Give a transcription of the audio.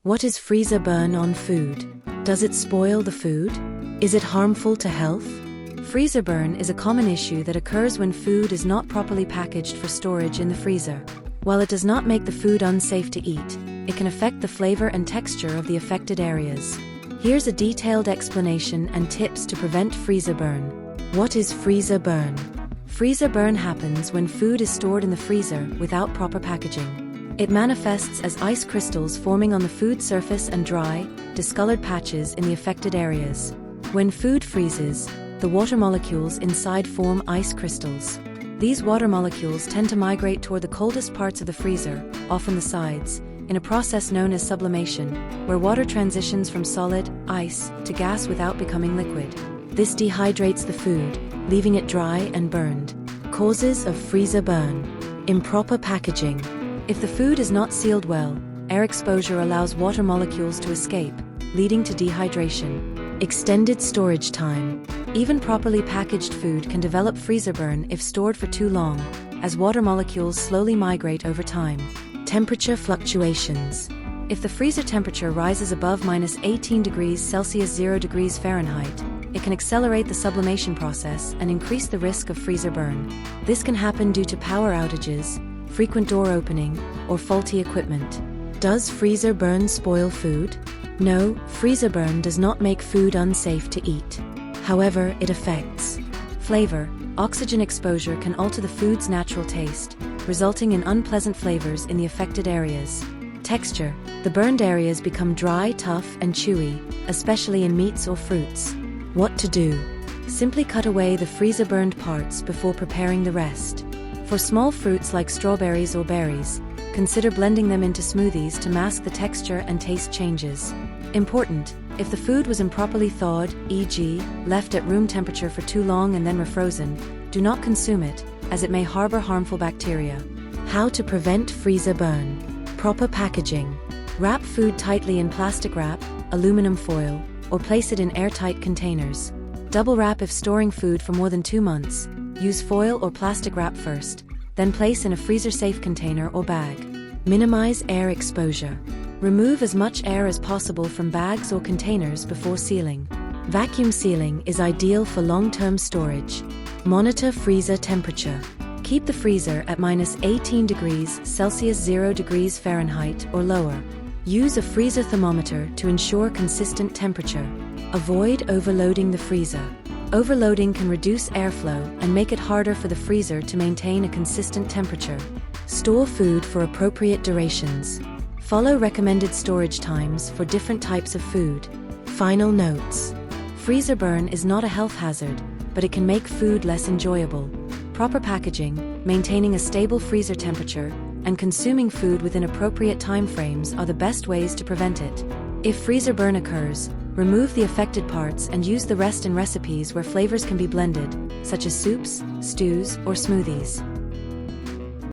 What is freezer burn on food? Does it spoil the food? Is it harmful to health? Freezer burn is a common issue that occurs when food is not properly packaged for storage in the freezer. While it does not make the food unsafe to eat, it can affect the flavor and texture of the affected areas. Here's a detailed explanation and tips to prevent freezer burn. What is freezer burn? Freezer burn happens when food is stored in the freezer without proper packaging. It manifests as ice crystals forming on the food surface and dry, discolored patches in the affected areas. When food freezes, the water molecules inside form ice crystals. These water molecules tend to migrate toward the coldest parts of the freezer, often the sides, in a process known as sublimation, where water transitions from solid, ice, to gas without becoming liquid. This dehydrates the food, leaving it dry and burned. Causes of freezer burn. Improper packaging. If the food is not sealed well, air exposure allows water molecules to escape, leading to dehydration. Extended storage time. Even properly packaged food can develop freezer burn if stored for too long, as water molecules slowly migrate over time. Temperature fluctuations. If the freezer temperature rises above -18 degrees Celsius 0 degrees Fahrenheit, it can accelerate the sublimation process and increase the risk of freezer burn. This can happen due to power outages, frequent door opening, or faulty equipment. Does freezer burn spoil food? No, freezer burn does not make food unsafe to eat. However, it affects flavor. Oxygen exposure can alter the food's natural taste, resulting in unpleasant flavors in the affected areas. Texture. The burned areas become dry, tough, and chewy, especially in meats or fruits. What to do? Simply cut away the freezer burned parts before preparing the rest. For small fruits like strawberries or berries, consider blending them into smoothies to mask the texture and taste changes. Important: if the food was improperly thawed, e.g., left at room temperature for too long and then refrozen, do not consume it, as it may harbor harmful bacteria. How to prevent freezer burn. Proper packaging. Wrap food tightly in plastic wrap, aluminum foil, or place it in airtight containers. Double wrap if storing food for more than 2 months. Use foil or plastic wrap first, then place in a freezer-safe container or bag. Minimize air exposure. Remove as much air as possible from bags or containers before sealing. Vacuum sealing is ideal for long-term storage. Monitor freezer temperature. Keep the freezer at -18 degrees Celsius 0 degrees Fahrenheit or lower. Use a freezer thermometer to ensure consistent temperature. Avoid overloading the freezer. Overloading can reduce airflow and make it harder for the freezer to maintain a consistent temperature. Store food for appropriate durations. Follow recommended storage times for different types of food. Final notes. Freezer burn is not a health hazard, but it can make food less enjoyable. Proper packaging, maintaining a stable freezer temperature, and consuming food within appropriate time frames are the best ways to prevent it. If freezer burn occurs, remove the affected parts and use the rest in recipes where flavors can be blended, such as soups, stews, or smoothies.